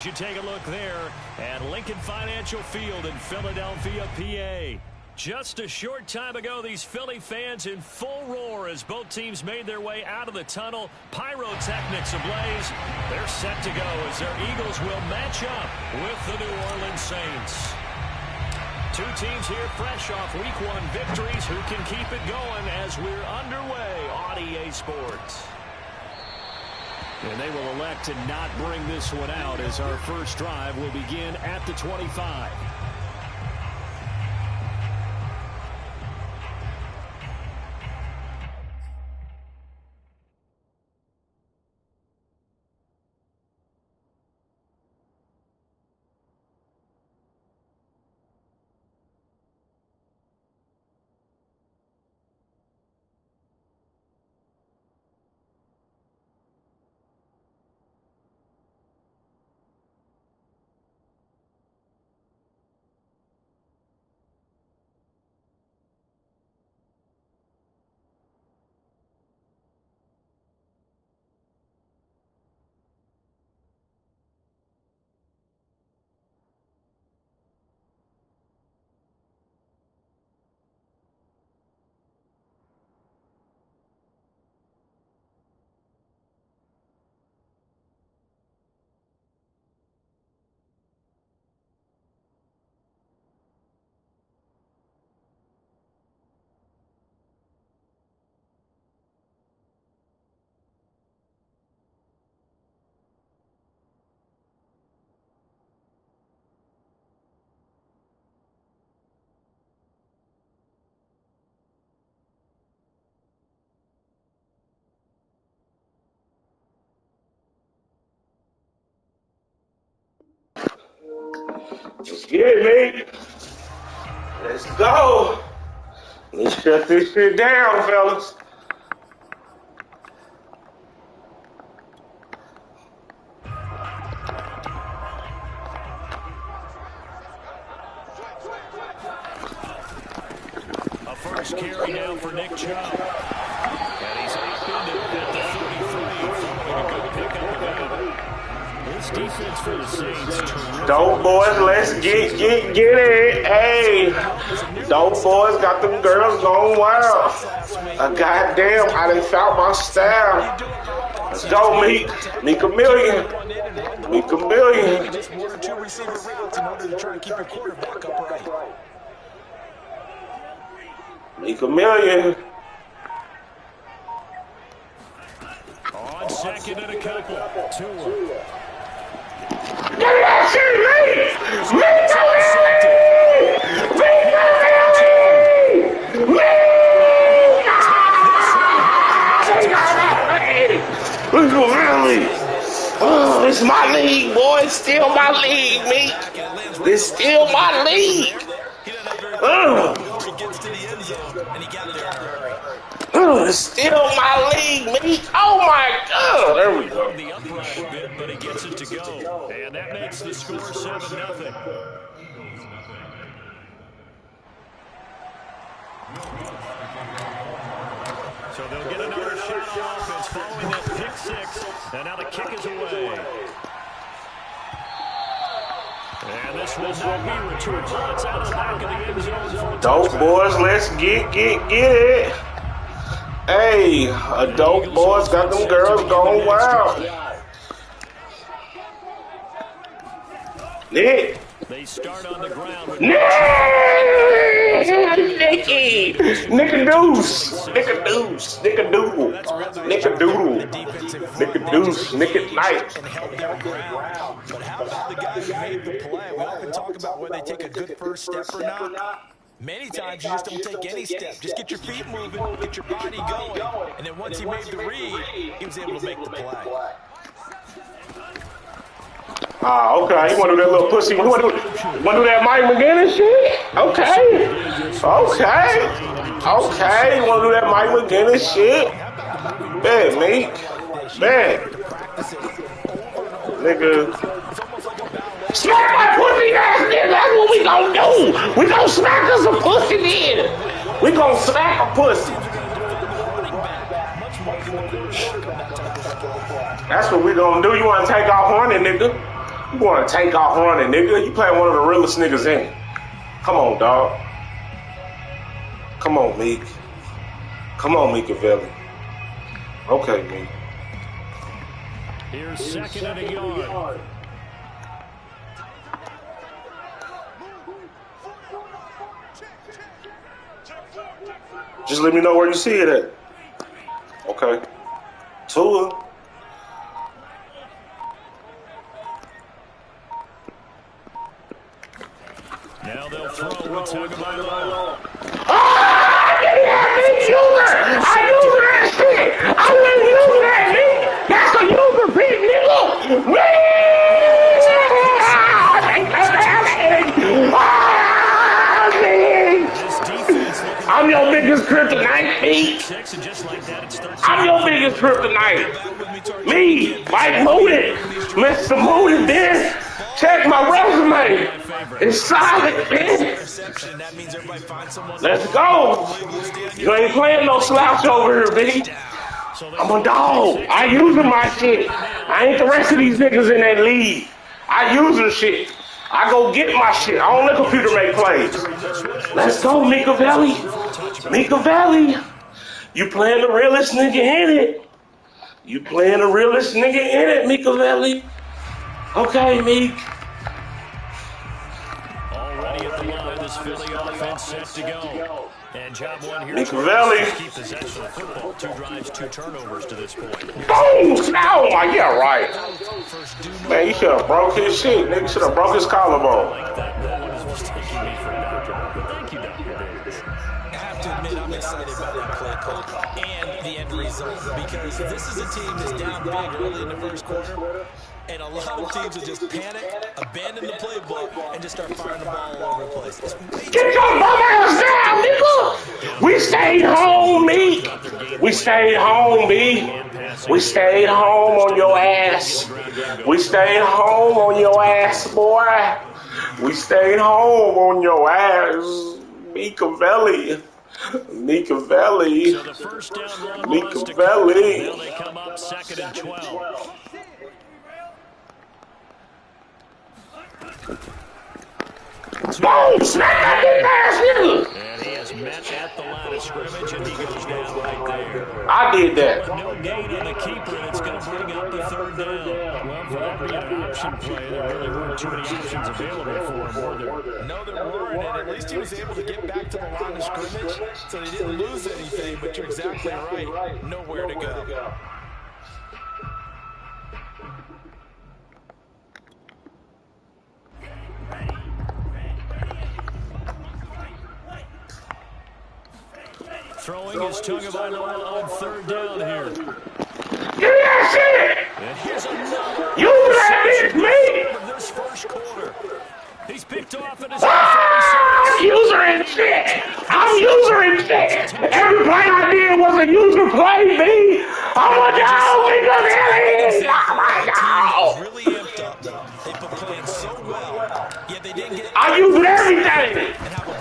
You take a look there at Lincoln Financial Field in Philadelphia, PA. Just a short time ago, these Philly fans in full roar as both teams made their way out of the tunnel. Pyrotechnics ablaze. They're set to go as their Eagles will match up with the New Orleans Saints. Two teams here fresh off Week 1 victories who can keep it going as we're underway on EA Sports. And they will elect to not bring this one out as our first drive will begin at the 25. Let's get it, mate. Let's go. Let's shut this shit down, fellas. A first carry now for Nick Chubb. And he's upended at the 33 following a good pickup again. This defense for the Saints. Dope boys, let's get it. Hey, dope boys got them girls going wild. Goddamn, I done found my style. Let's go, Meek a million. Meek a million. Just one or two receiver routes in order to try and keep your quarterback upright. Meek a million. On second and a couple. Two. Get that shit, Meek! Meek really? Oh, it's my league, boy. It's still my league, Meek. It's still my league. It's still my league, Meek. Oh my God. There we go. The upright bit, but he gets it to go. And that makes the score 7-0. So they'll get another shot on offense following that pick six. And now the kick is away. And this will not be returned. It's out of the back of the end zone. Dope boys, let's get it. Hey, a dope boys got them girls going wild. Nick. They start on the ground with Nicky. Nickadoose. Nickadoose. Nickadoodle. Nickadoodle. Nickadoose. Nickadnight. But how about the guy who made the play? We often talk about whether they take a good first step or not. Many times you just don't take any step. Just get your feet moving, get your body going. And then once he made the read, he was able to make the play. Okay. You want to do that little pussy? You want to do that Mike McGinnis shit? Okay. You want to do that Mike McGinnis shit? Bad, Meek. Bad. Nigga. Smack my pussy ass nigga. That's what we gonna do. We gonna smack us a pussy then. We gonna smack a pussy. That's what we gonna do. You wanna take off running, nigga? You want to take off running, nigga. You playing one of the realest niggas in it. Come on, dog. Come on, Meek. Come on, Meekavelli. Okay, Meek. Here's second and a yard. Just let me know where you see it at. Okay. Tua. Now they'll throw with Tagovailoa. I use that shit. I let you use that, nigga. That's a user pick, nigga. I'm your biggest kryptonite, Pete. I'm your biggest kryptonite. Me, Mike Moody, Mr. Moody, man. Check my resume. It's solid, man. Let's go. You ain't playing no slouch over here, B. I'm a dog. I using my shit. I ain't the rest of these niggas in that league. I using shit. I go get my shit. I don't let computer make plays. Let's go, Meekavelli. Meekavelli. You playing the realest nigga in it. You playing the realest nigga in it, Meekavelli. Okay, Meek. Already at the line, this Philly offense set to go. And job one here. Meekavelli. Keep possession of the football. 2 drives, 2 turnovers to this point. Boom! Oh my, yeah, right. Man, you should have broke his shit. Nigga should have broke his collarbone. Like that, no one is mistaking me for a doctor. But thank you, Dr. Davis. I have to admit, I'm excited about that play call and the end result because this is a team that's down big early in the first quarter, and a lot of teams will just panic, abandon the playbook, and just start firing the ball all over the place. Get your bum ass down, nigga! We stayed home, Meek. We stayed home, B. We stayed home on your ass. We stayed home on your ass, boy. We stayed home on your ass. Meekavelli. Meekavelli. So the first down run Meekavelli. now they come up 2nd and 12. Boom! Smack that big ass nigga! And he is met at the line of scrimmage, and he goes down right there. I did that. No gain on the keeper, and it's going to bring up the 3rd down. Well, for that being an option play, there really weren't too many options available for him, were there? No, there weren't, and at least he was able to get back to the line of scrimmage, so they didn't lose anything, but you're exactly right. Nowhere to go. Throwing his Tagovailoa on 3rd down here. Give me that shit! And here's another. You that bitch, me! Of this first quarter. He's picked off at his I'm user and shit! I'm user and shit! Every play I did was a user play, B! I'm a dog! We got it! Oh my God! Really amped up. They've been playing so well, yet they didn't get. I used everything!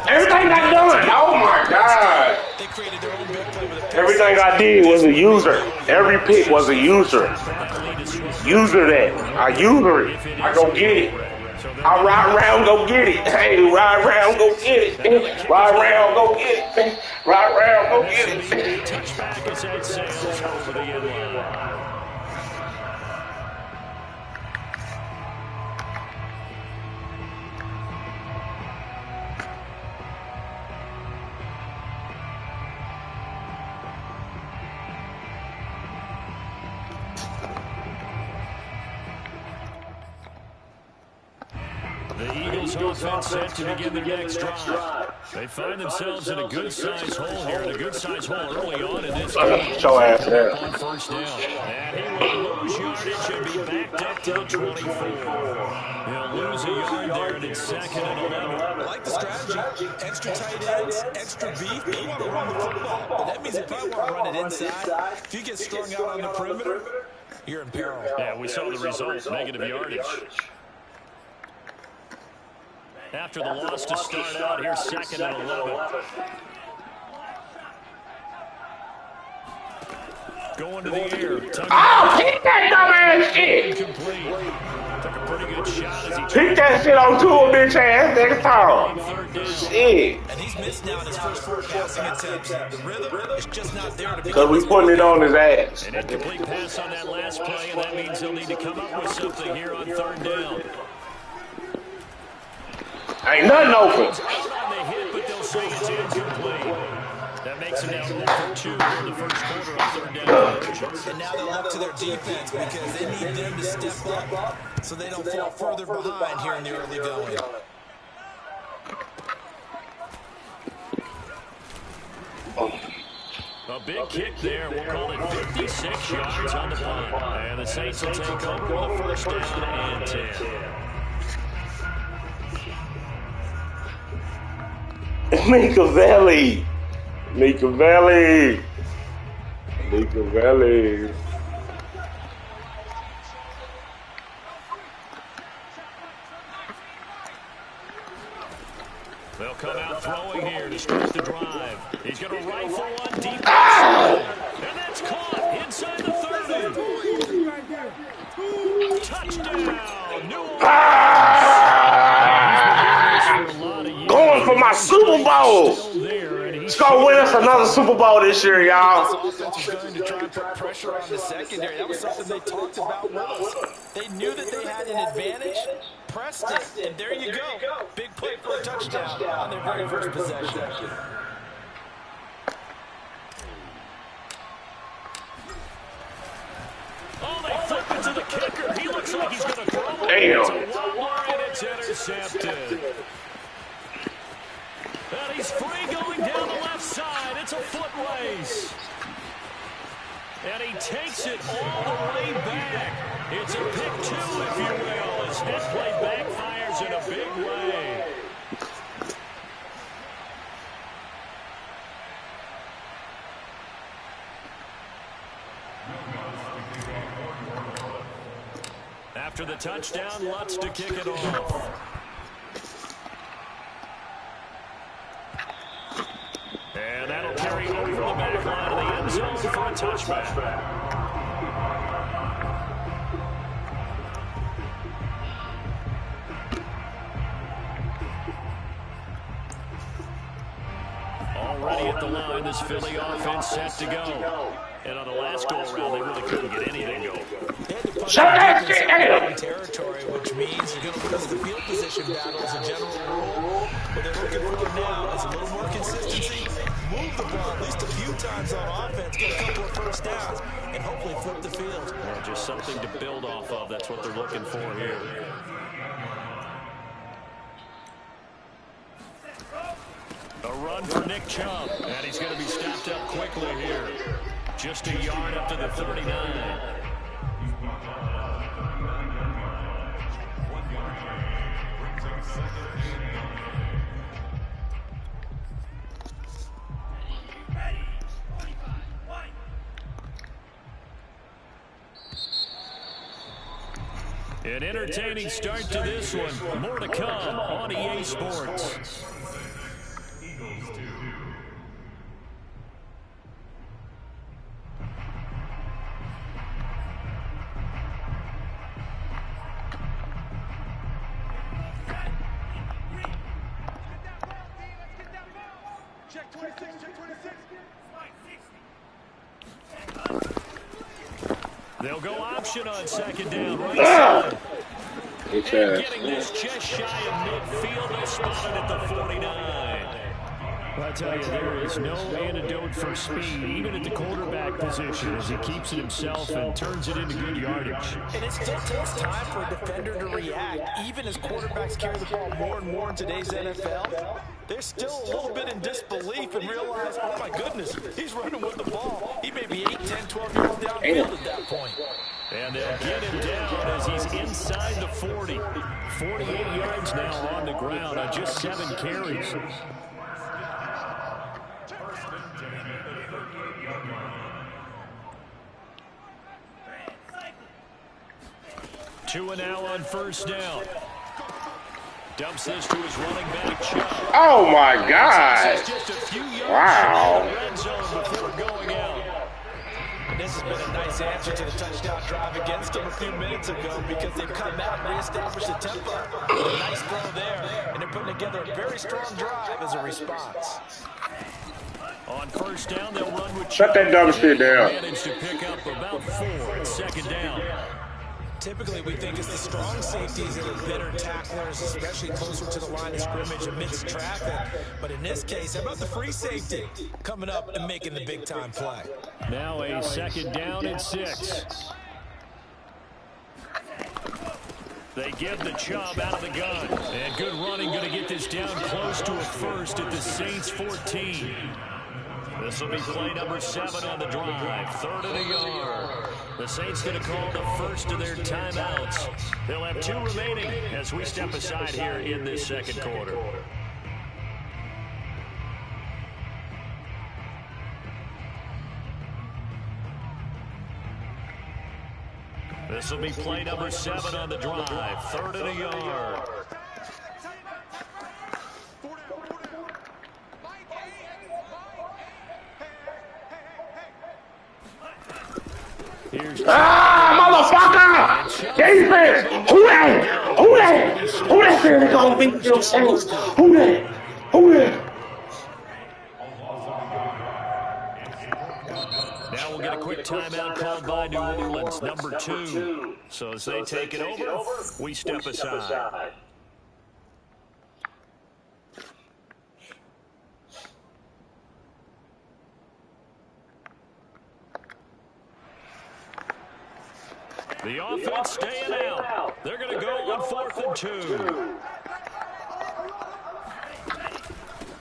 Everything I done! Oh my God! They created their own big play with a Everything I did was a user. Every pick was a user. User that. I user it. I go get it. I ride around, go get it. Hey, ride around, go get it. Ride around, go get it. Ride around, go get it. touchback as that sails over the end line. The Eagles offense set to begin their next drive. They find themselves in a good-sized hole here, and a good-sized hole early on in this game. Show ass there. On 1st down. And he will lose yardage and be backed up to the 24. He'll lose a yard there, and it's 2nd and 11. I like the strategy. Extra tight ends, extra beef. They want to run the football. But that means they probably want to run it inside. If you get strung out on the perimeter, you're in peril. Yeah, we saw the result, negative yardage. After the loss to start out, here's 2nd and 11. Going to the air. Oh, hit that dumbass shit! Incomplete. Took a pretty good shot as he Pick that shit on to a bitch ass nigga talk. Shit. And he's missed now in his first 4 passing attempts. The rhythm is just not there to Because we putting it on his ass. An incomplete pass on that last play, and that means he'll need to come up with something here on 3rd down. Ain't nothing open. Out on the hit, but they'll say it's incomplete. That makes it now 1 for 2 in the first quarter on 3rd down conversions. And now they'll look to their defense because they need them to step up so they don't fall further behind here in the early going. A big kick there. We'll call it 56 yards on the punt. And the Saints will take over with a first down and 10. Machiavelli. They'll come out throwing here to start the drive. He's going to rifle one deep inside. And that's caught inside the 30. Touchdown. New Orleans. Going for my Super Bowl. Let's go win us another Super Bowl this year, y'all. This offense was going to try and put pressure on the secondary. That was something they talked about with us. They knew that they had an advantage, pressed it, and there you go. Big play for a touchdown on their very first possession. Oh, they flip it to the kicker. He looks like he's going to throw it. Damn. It's a wobbler, and it's intercepted. And he's free going down the left side. It's a foot race. And he takes it all the way back. It's a pick 2, if you will, as head play backfires in a big way. After the touchdown, Lutz to kick it off. And that'll carry over the back line of the end zone for a touchback. Already at the line, this Philly offense set to go. And on the last go-around, they really couldn't get anything going. Shut that shit down. Territory, which means you're going to lose the field position battle as a general rule. What they're looking for now is a little more consistency. Move the ball at least a few times on offense, get a couple of first downs, and hopefully flip the field. Well, just something to build off of. That's what they're looking for here. A run for Nick Chubb, and he's going to be stopped up quickly here. Just a yard up to the 39. An entertaining start to this one. More to come on EA Sports. They'll go option on 2nd down. Right side. And getting this just shy of midfield. They spotted at the 49. Well, I tell you, there is no antidote for speed, even at the quarterback position, as he keeps it himself and turns it into good yardage. And it still takes time for a defender to react, even as quarterbacks carry the ball more and more in today's NFL. They're still a little bit in disbelief and realize, oh my goodness, he's running with the ball. He may be 8, 10, 12 yards downfield at that point. And they'll get him down as he's inside the 40. 48 yards now on the ground on just 7 carries. 2 and now on 1st down. Dumps this to his running back, Chubb. Oh, my God. Just a few yards wow. red zone before going out. And this has been a nice answer to the touchdown drive against them a few minutes ago because they've come out and reestablished the tempo. With a nice throw there, and they're putting together a very strong drive as a response. On first down, they'll run with Shut that dumb shit down. Managed to pick up about 4 at second down. Typically, we think it's the strong safeties that are better tacklers, especially closer to the line of scrimmage amidst traffic. But in this case, how about the free safety coming up and making the big-time play? Now a second down and 6. They give the Chubb out of the gun. And good running, going to get this down close to a first at the Saints 14. This will be play number 7 on the drive. 3rd and a yard. The Saints going to call the first of their timeouts. They'll have 2 remaining as we step aside here in this second quarter. This will be play number 7 on the drive. 3rd and a yard. Motherfucker! Defense! Who that? Who that? Who that saying they gonna beat them Saints? Who that? Who that? Now we'll get a quick timeout called by New Orleans, number 2. So as they take it over, we step aside. The offense staying out. They're going to go on 4th and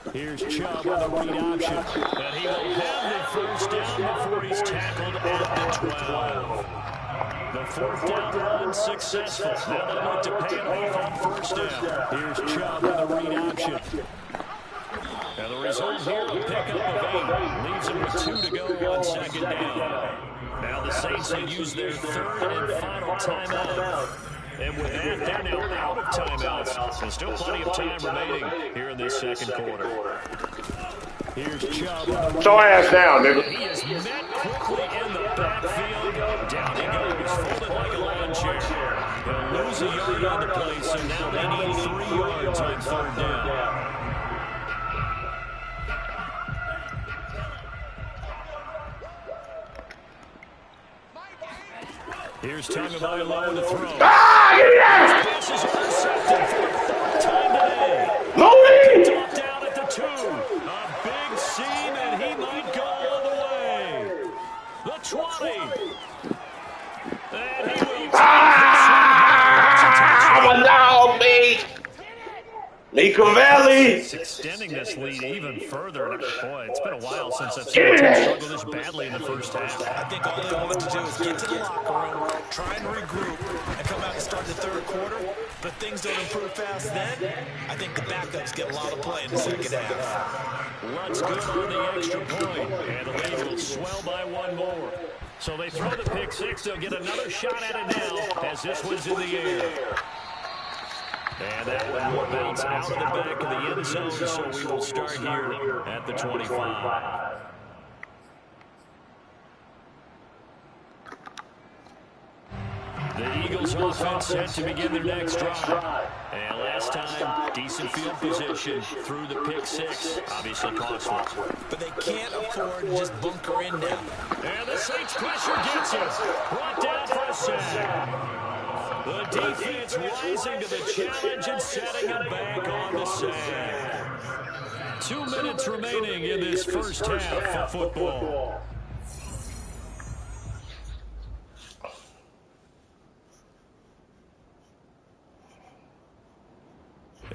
2. Here's Chubb on the read option. And he will have the first down before he's tackled at the 12. The 4th down run successful. Now they look to pay it off on first down. Here's Chubb on the read option. And the result here, a pickup of 8. Leaves him with 2 to go on second down. Now the Saints will use their 3rd and final timeout. And with that, they're now out of timeouts. There's still plenty of time remaining here in this second quarter. Here's Chubb. Show ass down, nigga. He is met quickly in the backfield. Down he goes, folded like a lawn chair. He'll lose a yard on the play, so now they need 3 yards on 3rd down. Here's Tagovailoa to throw. Give me that! Pass is intercepted for the 3rd time today. Loading! Top down at the 2. A big seam, and he might go all the way. The 20. And he will I'm a dog, me! Mika Valley! It's extending this lead even further. Boy, it's been a while since I've seen a team struggle this badly in the first half. I think all they want to do is get to the locker room, try and regroup, and come out and start the 3rd quarter. But things don't improve fast then. I think the backups get a lot of play in the second half. Lunt's good on the extra point, and the lead will swell by 1 more. So they throw the pick 6. They'll get another shot at it now as this one's in the air. And that one will bounce out of the back of the end zone, so we will start here at the 25. The Eagles offense set to begin their next drive. And last time, decent field position through the pick 6. Obviously costly. But they can't afford to just bunker in now. And the Saints pressure gets him. Brought down for a sack. The defense rising to the challenge and setting him back on the sack. 2 minutes remaining in this first half of football.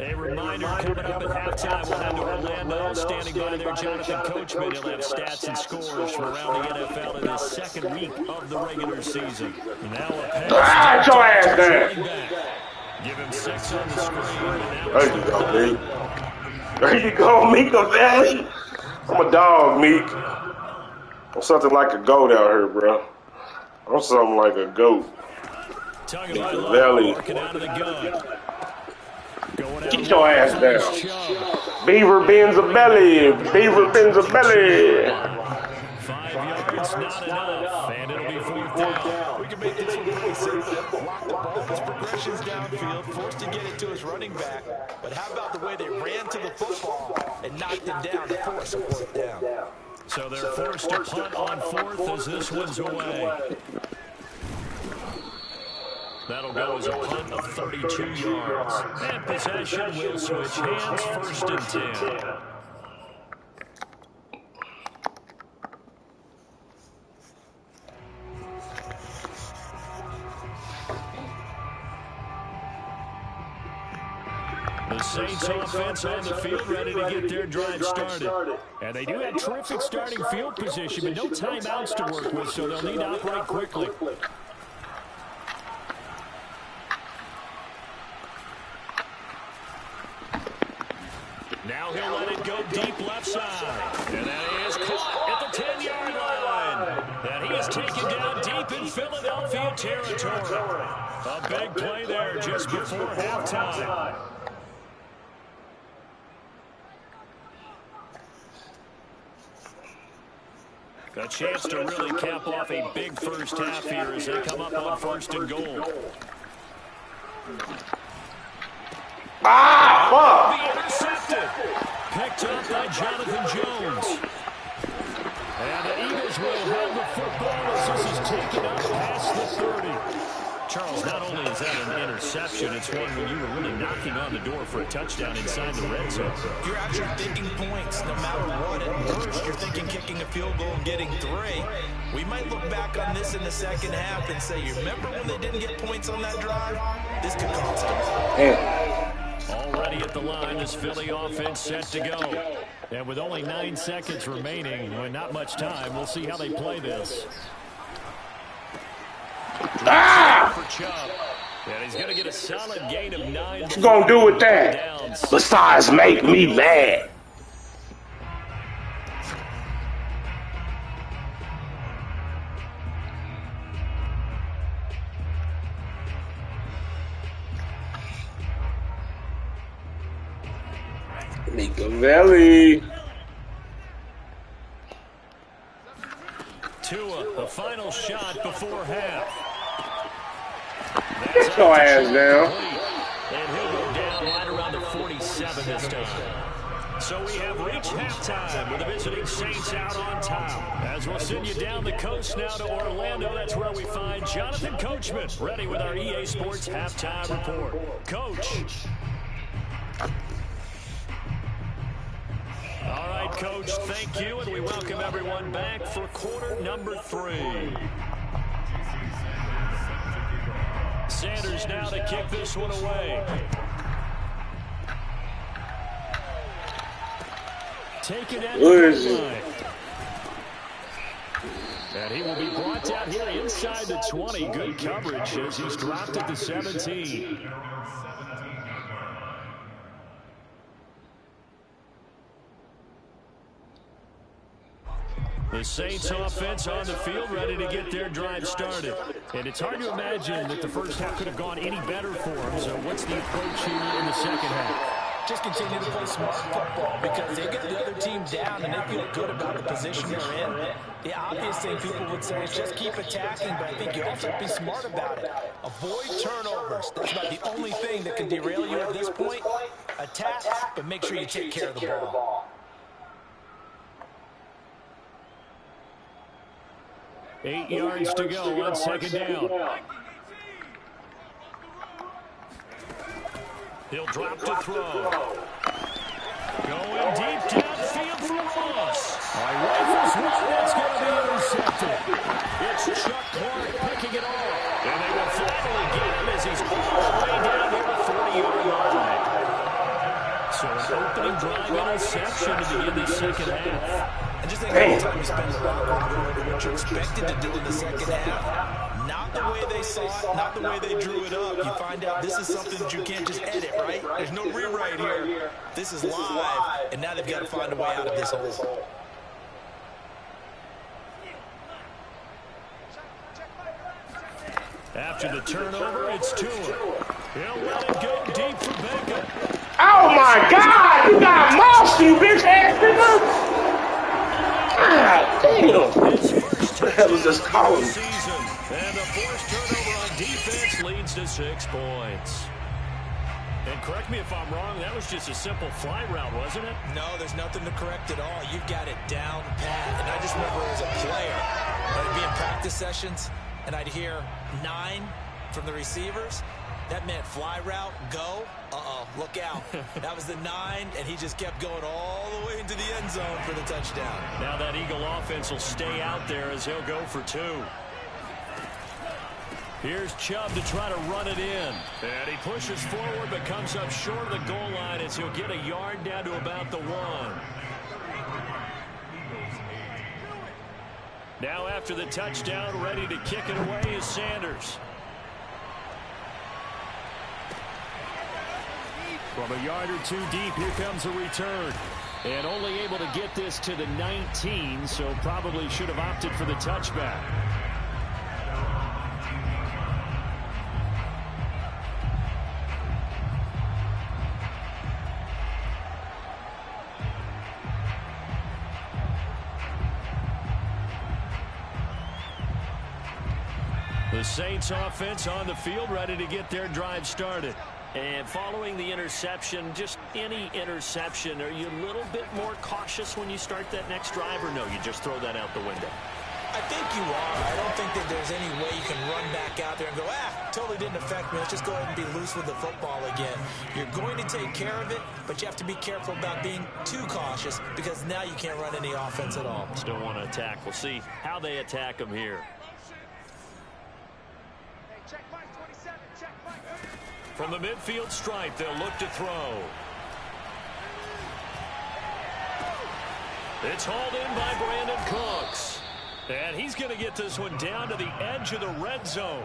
A reminder coming up at halftime, we'll head to Orlando. Standing by there, Jonathan Coachman. He'll have stats and scores from around the NFL in his 2nd week of the regular season. Now a pass. Your ass down. Give him 6 on the screen. There you go, Meek. There you go, Mika Valley. I'm a dog, Meek. I'm something like a goat out here, bro. I'm something like a goat. Mika Valley. Working out of the gun. Get your ass down. Beaver Benzabelli. Beaver Benzabelli. 5 yards yards, not enough, and it'll be 4th down. We can make this one pretty simple. Block the ball, his progressions downfield, forced to get it to his running back. But how about the way they ran to the football and knocked him down to force a 4th down? So they're forced to punt on 4th as this one's away. That'll go as a punt of 32 yards. And possession will switch hands, 1st and 10. The Saints offense on the field, ready to get their drive started. And they do have terrific starting field position, but no timeouts to work with, so they'll need to operate quickly. Now he'll let it go deep left side. And that is caught at the 10-yard line. And he is taken down deep in Philadelphia territory. A big play there just before halftime. A chance to really cap off a big first half here as they come up on 1st and goal. Fuck! Be intercepted. Picked up by Jonathan Jones. And the Eagles will have the football as this is taken up past the 30. Charles, not only is that an interception, it's one when you were really knocking on the door for a touchdown inside the red zone. You're out here thinking points. No matter what, at worst, you're thinking kicking a field goal and getting 3. We might look back on this in the second half and say, you remember when they didn't get points on that drive? This could cost them. Already at the line, this Philly offense set to go. And with only 9 seconds remaining, and not much time, we'll see how they play this. For Chubb. And he's going to get a solid gain of 9. What you gonna do with that? Besides make me mad. Nicovelli. Tua, the final shot before half. Get your ass down. And he'll go down right around the 47 this time. So we have reached halftime with the visiting Saints out on top. As we'll send you down the coast now to Orlando, that's where we find Jonathan Coachman, ready with our EA Sports halftime report. Coach. All right, Coach, thank you, and we welcome everyone back for quarter number 3. Sanders now to kick this one away. Taken at the line. And he will be brought down here inside the 20. Good coverage as he's dropped at the 17. The Saints offense on the field, ready to get their drive started. And it's hard to imagine that the first half could have gone any better for them. So what's the approach here in the second half? Just continue to play smart football because they get the other team down and they feel good about the position they're in. The obvious thing people would say is just keep attacking, but I think you also have to be smart about it. Avoid turnovers. That's about the only thing that can derail you at this point. Attack, but make sure you take care of the ball. 8 yards to go on 2nd down. He'll drop to throw. Going deep downfield for Ross. Rifles one, that's going to be intercepted. It's Chuck Clark picking it off. And they will finally get him as he's all the way down here to 40-yard line. So an opening drive interception to begin the second half. And just think every time you spend the locker room going to what you're expected to do in the second half, not the way they saw it, not the way they drew it up. You find out this is something that you can't just edit, right? There's no rewrite here. This is live, and now they've got to find a way out of this hole. After the turnover, it's Tua. He'll let it go deep for Beckham. Oh my God! You got mouse, you bitch ass nigga! God damn! His first That was just calling. And the forced turnover on defense leads to 6 points. And correct me if I'm wrong, that was just a simple fly route, wasn't it? No, there's nothing to correct at all. You've got it down pat. And I just remember as a player, I'd be in practice sessions, and I'd hear 9 from the receivers. That meant fly route, go. Uh-oh, look out. That was the 9, and he just kept going all the way into the end zone for the touchdown. Now that Eagle offense will stay out there as he'll go for 2. Here's Chubb to try to run it in. And he pushes forward but comes up short of the goal line as he'll get a yard down to about the 1. Now after the touchdown, ready to kick it away is Sanders. From a yard or 2 deep, here comes a return. And only able to get this to the 19, so probably should have opted for the touchback. The Saints offense on the field, ready to get their drive started. And following the interception, just any interception, are you a little bit more cautious when you start that next drive, or no, you just throw that out the window? I think you are. I don't think that there's any way you can run back out there and go, totally didn't affect me. Let's just go ahead and be loose with the football again. You're going to take care of it, but you have to be careful about being too cautious because now you can't run any offense at all. Still want to attack. We'll see how they attack them here. From the midfield stripe, they'll look to throw. It's hauled in by Brandon Cooks. And he's going to get this one down to the edge of the red zone.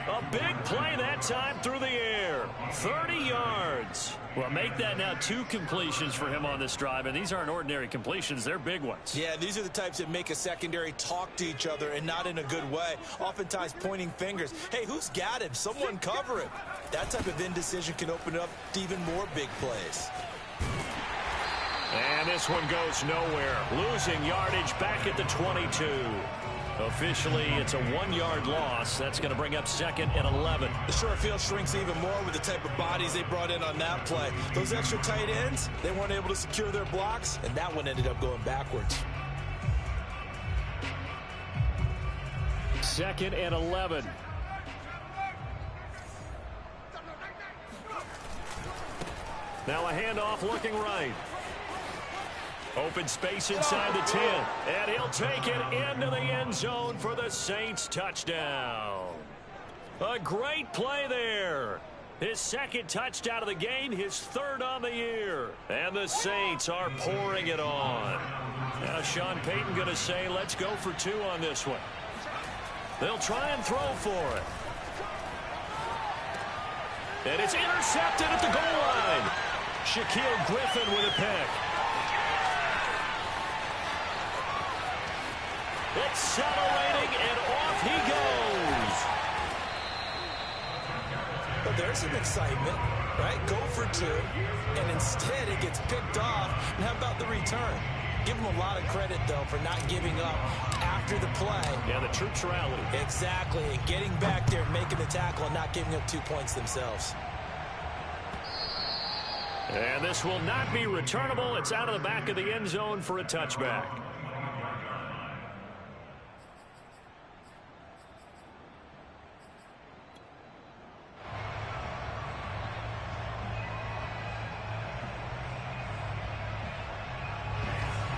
A big play that time through the air. 30 yards. Well, make that now 2 completions for him on this drive, and these aren't ordinary completions. They're big ones. Yeah, these are the types that make a secondary talk to each other and not in a good way. Oftentimes pointing fingers. Hey, who's got him? Someone cover him. That type of indecision can open up to even more big plays. And this one goes nowhere. Losing yardage back at the 22. Officially, it's a 1-yard loss. That's going to bring up 2nd and 11. The short field shrinks even more with the type of bodies they brought in on that play. Those extra tight ends, they weren't able to secure their blocks, and that one ended up going backwards. 2nd and 11. Now a handoff looking right. Open space inside the 10. And he'll take it into the end zone for the Saints touchdown. A great play there. His 2nd touchdown of the game, his 3rd on the year. And the Saints are pouring it on. Now Sean Payton going to say, let's go for 2 on this one. They'll try and throw for it. And it's intercepted at the goal line. Shaquille Griffin with a pick. Accelerating, and off he goes. But there's some excitement, right? Go for 2, and instead it gets picked off. And how about the return? Give him a lot of credit, though, for not giving up after the play. Yeah, the troops rallied. Exactly, and getting back there and making the tackle and not giving up 2 points themselves. And this will not be returnable. It's out of the back of the end zone for a touchback.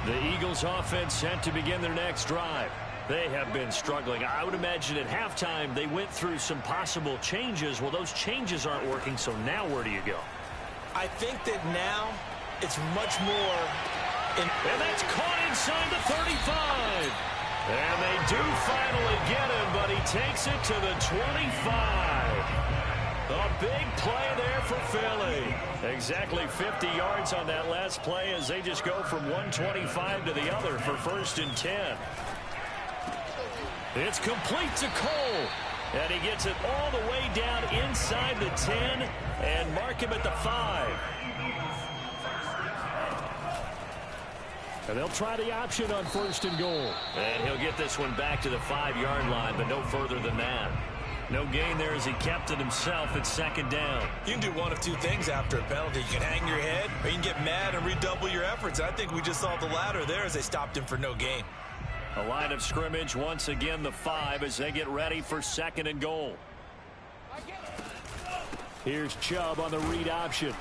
The Eagles offense set to begin their next drive. They have been struggling. I would imagine at halftime they went through some possible changes. Well, those changes aren't working, so now where do you go? I think that now it's much more. And that's caught inside the 35. And they do finally get him, but he takes it to the 25. A big play there for Philly. Exactly 50 yards on that last play as they just go from 125 to the other for 1st and 10. It's complete to Cole. And he gets it all the way down inside the 10 and mark him at the 5. And they'll try the option on 1st and goal. And he'll get this one back to the 5-yard line, but no further than that. No gain there as he kept it himself at 2nd down. You can do one of two things after a penalty. You can hang your head, or you can get mad and redouble your efforts. I think we just saw the latter there as they stopped him for no gain. A line of scrimmage, once again the 5 as they get ready for 2nd and goal. Here's Chubb on the read option.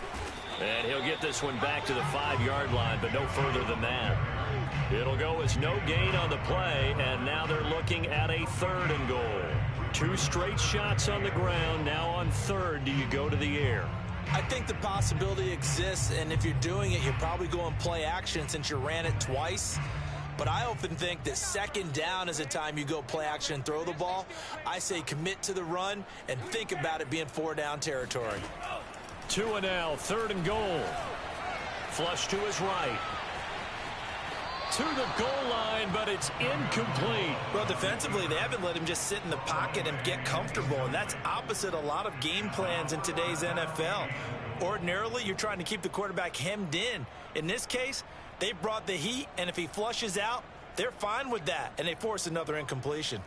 And he'll get this one back to the 5-yard line, but no further than that. It'll go as no gain on the play, and now they're looking at a 3rd and goal. 2 straight shots on the ground. Now on 3rd, do you go to the air? I think the possibility exists, and if you're doing it, you're probably going play action since you ran it twice. But I often think that 2nd down is a time you go play action and throw the ball. I say commit to the run and think about it being 4-down territory. 2 and now, 3rd and goal. Flush to his right. To the goal line, but it's incomplete. Well, defensively, they haven't let him just sit in the pocket and get comfortable, and that's opposite a lot of game plans in today's NFL. Ordinarily, you're trying to keep the quarterback hemmed in. In this case, they brought the heat, and if he flushes out, they're fine with that, and they force another incompletion.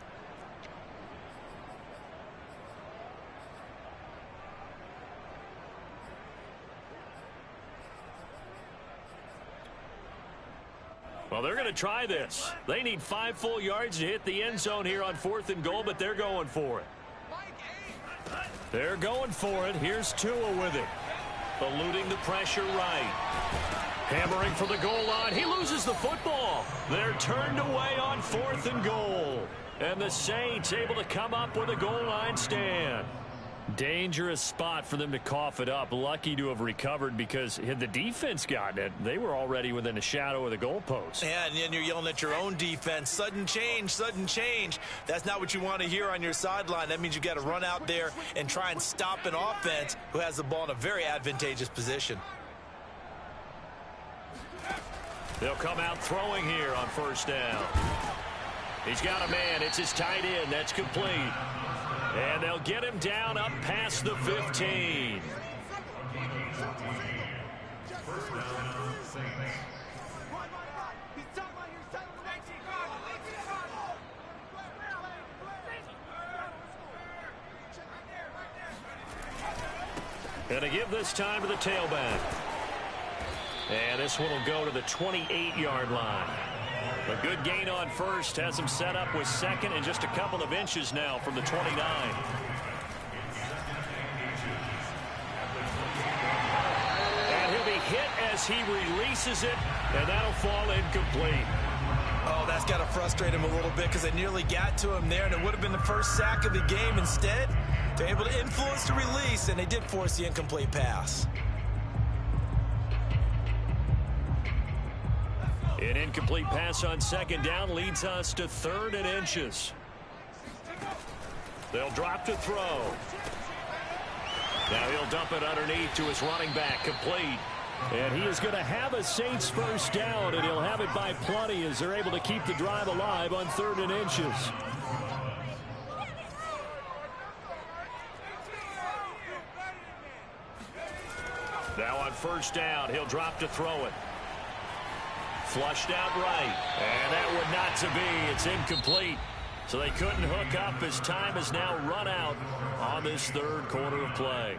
Well, they're going to try this. They need 5 full yards to hit the end zone here on 4th and goal, but they're going for it. They're going for it. Here's Tua with it. Eluding the pressure right. Hammering for the goal line. He loses the football. They're turned away on 4th and goal. And the Saints able to come up with a goal line stand. Dangerous spot for them to cough it up. Lucky to have recovered because had the defense gotten it, they were already within a shadow of the goalpost. Yeah, and then you're yelling at your own defense. Sudden change, sudden change. That's not what you want to hear on your sideline. That means you've got to run out there and try and stop an offense who has the ball in a very advantageous position. They'll come out throwing here on 1st down. He's got a man. It's his tight end. That's complete. And they'll get him down up past the 15. And to give this time to the tailback. And this one will go to the 28-yard line. A good gain on 1st has him set up with 2nd and just a couple of inches now from the 29. And he'll be hit as he releases it, and that'll fall incomplete. Oh, that's got to frustrate him a little bit because they nearly got to him there, and it would have been the first sack of the game. Instead, they're able to influence the release, and they did force the incomplete pass. An incomplete pass on 2nd down leads us to 3rd and inches. They'll drop to throw. Now he'll dump it underneath to his running back, complete. And he is going to have a Saints 1st down, and he'll have it by plenty as they're able to keep the drive alive on 3rd and inches. Now on 1st down, he'll drop to throw it. Flushed out right, and that would not to be. It's incomplete. So they couldn't hook up as time has now run out on this 3rd quarter of play.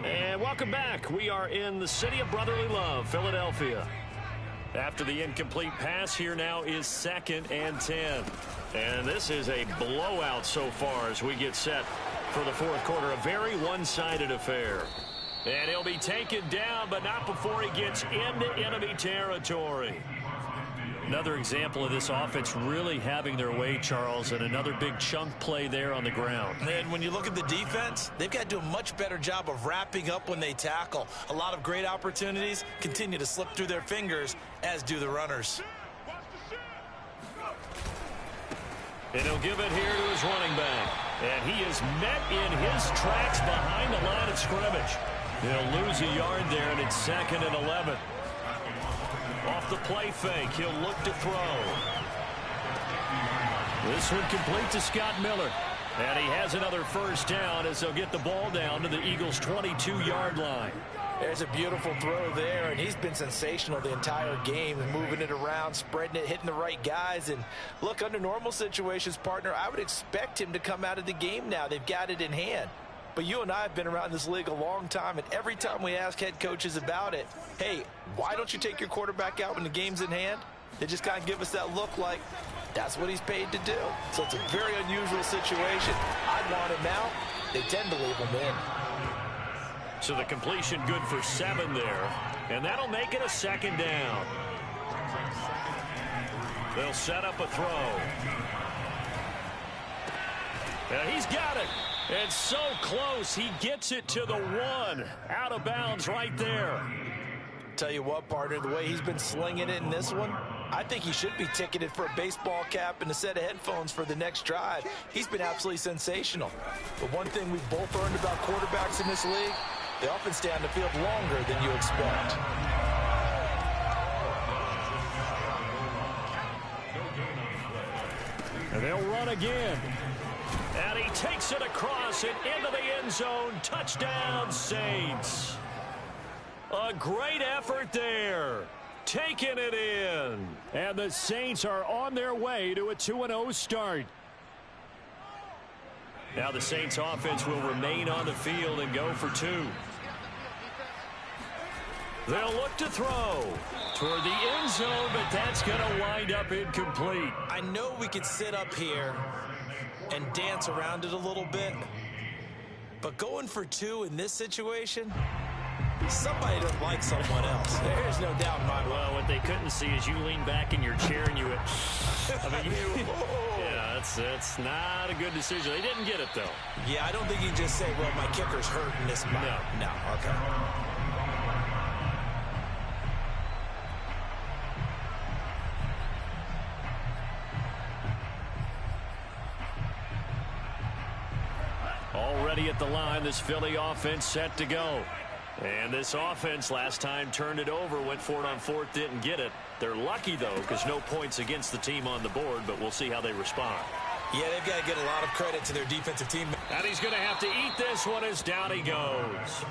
And welcome back. We are in the city of brotherly love, Philadelphia. After the incomplete pass, here now is 2nd and 10. And this is a blowout so far as we get set for the 4th quarter. A very one-sided affair. And he'll be taken down, but not before he gets into enemy territory. Another example of this offense really having their way, Charles, and another big chunk play there on the ground. And when you look at the defense, they've got to do a much better job of wrapping up when they tackle. A lot of great opportunities continue to slip through their fingers, as do the runners. And he'll give it here to his running back. And he is met in his tracks behind the line of scrimmage. He'll lose a yard there, and it's 2nd and 11. Off the play fake, he'll look to throw. This one complete to Scott Miller. And he has another 1st down as they'll get the ball down to the Eagles' 22-yard line. There's a beautiful throw there, and he's been sensational the entire game, moving it around, spreading it, hitting the right guys. And look, under normal situations, partner, I would expect him to come out of the game now. They've got it in hand. But you and I have been around this league a long time, and every time we ask head coaches about it, hey, why don't you take your quarterback out when the game's in hand? They just kind of give us that look like that's what he's paid to do. So it's a very unusual situation. I'd want him out. They tend to leave him in. So the completion good for 7 there, and that'll make it a 2nd down. They'll set up a throw. And he's got it. And so close, he gets it to the 1. Out of bounds right there. Tell you what, partner, the way he's been slinging it in this one, I think he should be ticketed for a baseball cap and a set of headphones for the next drive. He's been absolutely sensational. But one thing we've both learned about quarterbacks in this league, they often stay on the field longer than you expect. And they'll run again. And he takes it across and into the end zone. Touchdown, Saints. A great effort there. Taking it in. And the Saints are on their way to a 2-0 start. Now the Saints offense will remain on the field and go for 2. They'll look to throw toward the end zone, but that's going to wind up incomplete. I know we could sit up here and dance around it a little bit, but going for 2 in this situation, somebody doesn't like someone else. There's no doubt in my mind. Well, what they couldn't see is you lean back in your chair and you went, I mean, yeah, that's not a good decision. They didn't get it, though. Yeah, I don't think you just say, well, my kicker's hurting this month. No, okay. Already at the line, this Philly offense set to go. And this offense last time turned it over, went for it on 4th, didn't get it. They're lucky, though, because no points against the team on the board, but we'll see how they respond. Yeah, they've got to get a lot of credit to their defensive team. And he's going to have to eat this one as down he goes.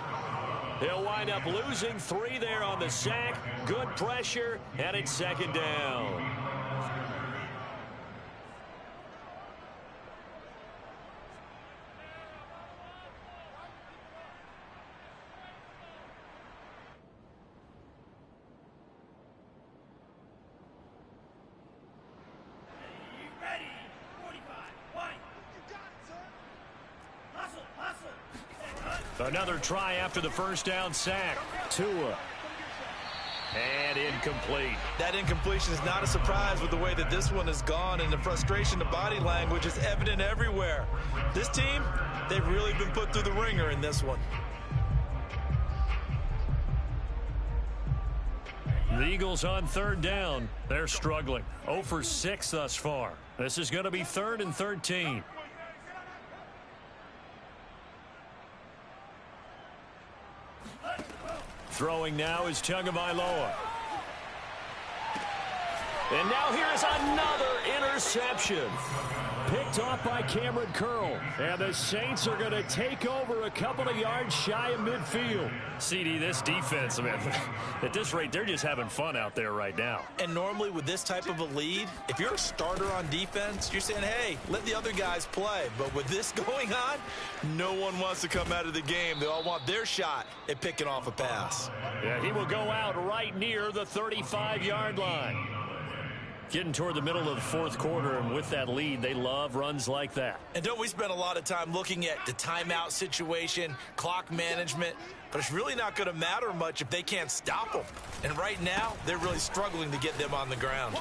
He'll wind up losing 3 there on the sack. Good pressure, and it's 2nd down. Another try after the first down sack. Tua. And incomplete. That incompletion is not a surprise with the way that this one has gone, and the frustration, the body language is evident everywhere. This team, they've really been put through the ringer in this one. The Eagles on 3rd down. They're struggling. 0 for 6 thus far. This is going to be 3rd and 13. Throwing now is Tagovailoa. And now here is another interception. Picked off by Cameron Curl. And the Saints are going to take over a couple of yards shy of midfield. CD, this defense, man, at this rate, they're just having fun out there right now. And normally with this type of a lead, if you're a starter on defense, you're saying, hey, let the other guys play. But with this going on, no one wants to come out of the game. They all want their shot at picking off a pass. Yeah, he will go out right near the 35-yard line. Getting toward the middle of the 4th quarter, and with that lead, they love runs like that. And don't we spend a lot of time looking at the timeout situation, clock management, but it's really not going to matter much if they can't stop them. And right now, they're really struggling to get them on the ground.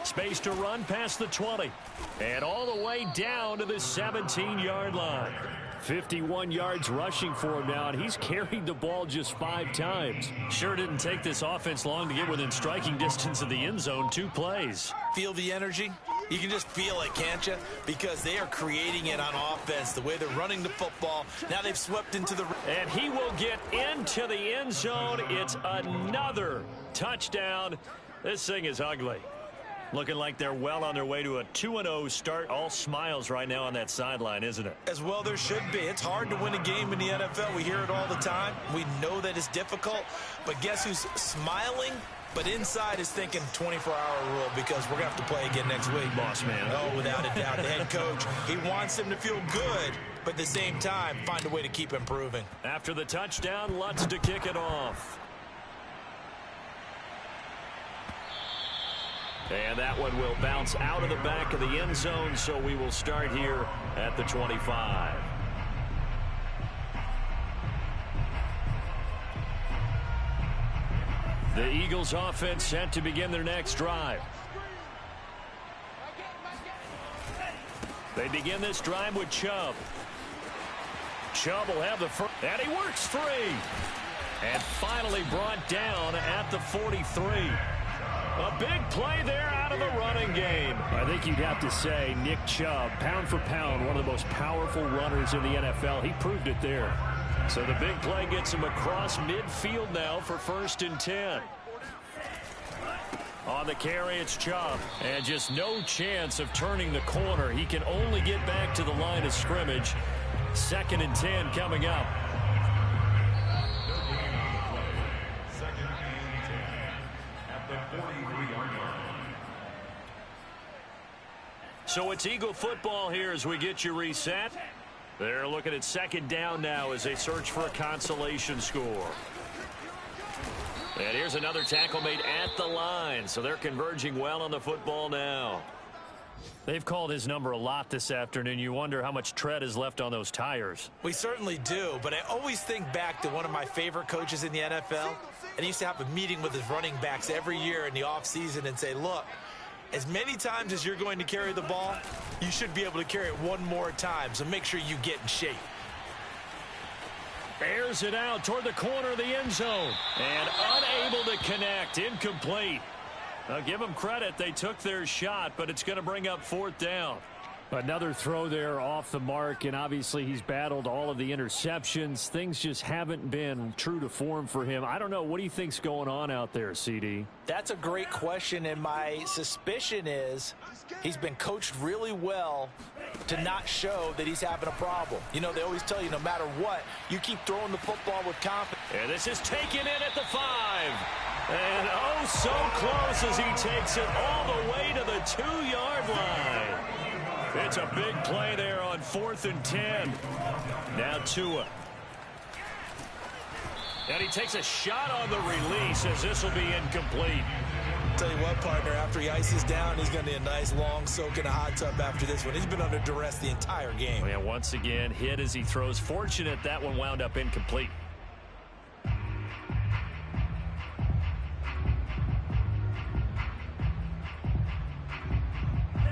Space to run past the 20. And all the way down to the 17-yard line. 51 yards rushing for him now, and he's carried the ball just 5 times. Sure didn't take this offense long to get within striking distance of the end zone. 2 plays. Feel the energy? You can just feel it, can't you? Because they are creating it on offense, the way they're running the football. Now they've swept into the... And he will get into the end zone. It's another touchdown. This thing is ugly. Looking like they're well on their way to a 2-0 start. All smiles right now on that sideline, isn't it? As well there should be. It's hard to win a game in the NFL. We hear it all the time. We know that it's difficult. But guess who's smiling? But inside is thinking 24-hour rule because we're going to have to play again next week. Boss man. Oh, without a doubt. The head coach, he wants him to feel good, but at the same time, find a way to keep improving. After the touchdown, Lutz to kick it off. And that one will bounce out of the back of the end zone, so we will start here at the 25. The Eagles offense set to begin their next drive. They begin this drive with Chubb. Chubb will have the first, and he works free. And finally brought down at the 43. A big play there out of the running game. I think you'd have to say Nick Chubb, pound for pound, one of the most powerful runners in the NFL. He proved it there. So the big play gets him across midfield now for 1st and 10. On the carry, it's Chubb. And just no chance of turning the corner. He can only get back to the line of scrimmage. 2nd and 10 coming up. So it's Eagle football here as we get you reset. They're looking at 2nd down now as they search for a consolation score. And here's another tackle made at the line, so they're converging well on the football now. They've called his number a lot this afternoon. You wonder how much tread is left on those tires. We certainly do, but I always think back to one of my favorite coaches in the NFL, and he used to have a meeting with his running backs every year in the offseason and say, look, as many times as you're going to carry the ball, you should be able to carry it one more time, so make sure you get in shape. Airs it out toward the corner of the end zone. And unable to connect. Incomplete. Now give them credit. They took their shot, but it's going to bring up 4th down. Another throw there off the mark, and obviously he's battled all of the interceptions. Things just haven't been true to form for him. I don't know. What do you think's going on out there, CD? That's a great question, and my suspicion is he's been coached really well to not show that he's having a problem. You know, they always tell you no matter what, you keep throwing the football with confidence. And this is taken in at the 5. And oh, so close as he takes it all the way to the 2-yard line. It's a big play there on 4th and 10. Now Tua. And he takes a shot on the release as this will be incomplete. Tell you what, partner, after he ices down, he's going to need a nice long soak in a hot tub after this one. He's been under duress the entire game. Yeah, once again, hit as he throws. Fortunate that one wound up incomplete.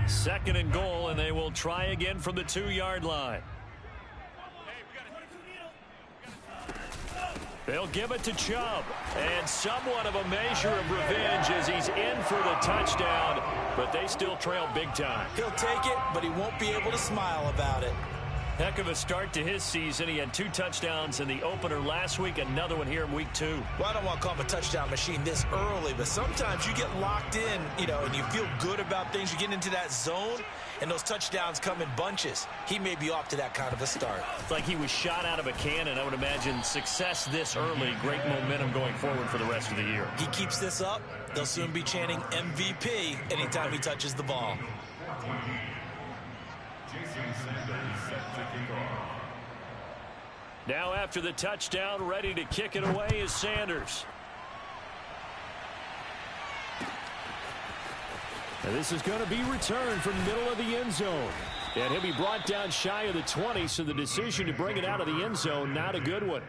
Second and goal, and they will try again from the 2-yard line. They'll give it to Chubb, and somewhat of a measure of revenge as he's in for the touchdown, but they still trail big time. He'll take it, but he won't be able to smile about it. Heck of a start to his season. He had 2 touchdowns in the opener last week, another one here in week 2. Well, I don't want to call him a touchdown machine this early, but sometimes you get locked in, you know, and you feel good about things. You get into that zone, and those touchdowns come in bunches. He may be off to that kind of a start. It's like he was shot out of a cannon. I would imagine success this early, great momentum going forward for the rest of the year. He keeps this up, they'll soon be chanting MVP anytime he touches the ball. Now after the touchdown, ready to kick it away is Sanders. And this is going to be returned from the middle of the end zone. And he'll be brought down shy of the 20, so the decision to bring it out of the end zone, not a good one.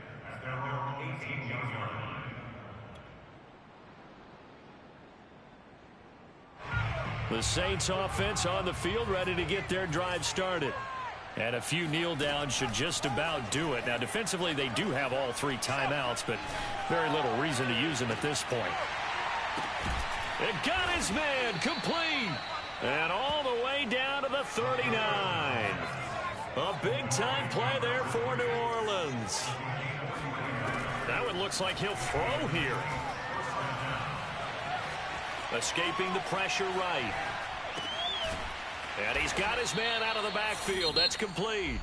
The Saints offense on the field, ready to get their drive started. And a few kneel downs should just about do it. Now, defensively, they do have all 3 timeouts, but very little reason to use them at this point. It got his man complete. And all the way down to the 39. A big-time play there for New Orleans. That one looks like he'll throw here. Escaping the pressure right. And he's got his man out of the backfield. That's complete.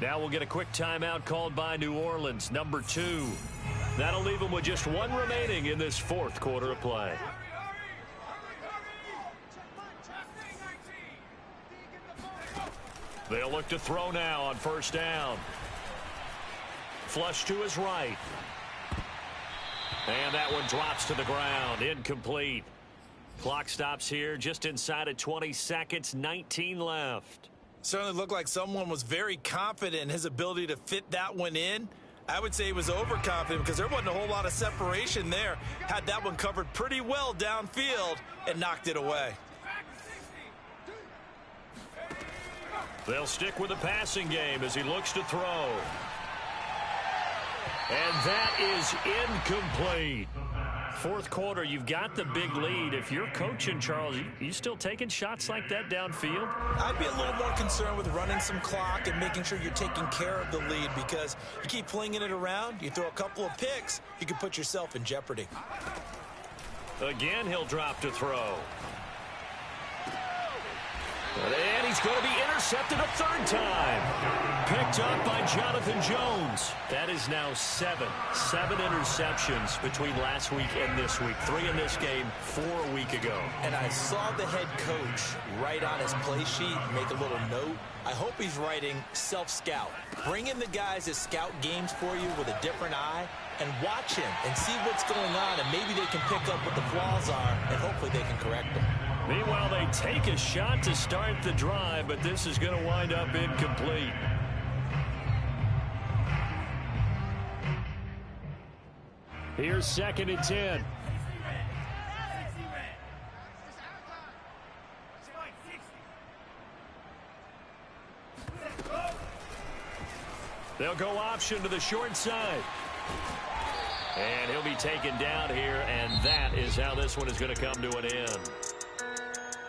Now we'll get a quick timeout called by New Orleans, number 2. That'll leave them with just 1 remaining in this 4th quarter of play. They'll look to throw now on 1st down. Flush to his right. And that one drops to the ground. Incomplete. Clock stops here just inside of 20 seconds, 19 left. Certainly looked like someone was very confident in his ability to fit that one in. I would say he was overconfident because there wasn't a whole lot of separation there. Had that one covered pretty well downfield and knocked it away. They'll stick with the passing game as he looks to throw. And that is incomplete. 4th quarter, you've got the big lead. If you're coaching, Charles, you still taking shots like that downfield? I'd be a little more concerned with running some clock and making sure you're taking care of the lead, because you keep flinging it around, you throw a couple of picks, you can put yourself in jeopardy. Again, he'll drop to throw. And he's going to be intercepted a 3rd time. Picked up by Jonathan Jones. That is now 7 interceptions between last week and this week. 3 in this game, 4 a week ago. And I saw the head coach write on his play sheet, make a little note. I hope he's writing self-scout. Bring in the guys that scout games for you with a different eye and watch him and see what's going on, and maybe they can pick up what the flaws are, and hopefully they can correct them. Meanwhile, they take a shot to start the drive, but this is going to wind up incomplete. Here's 2nd and 10. They'll go option to the short side. And he'll be taken down here, and that is how this one is going to come to an end.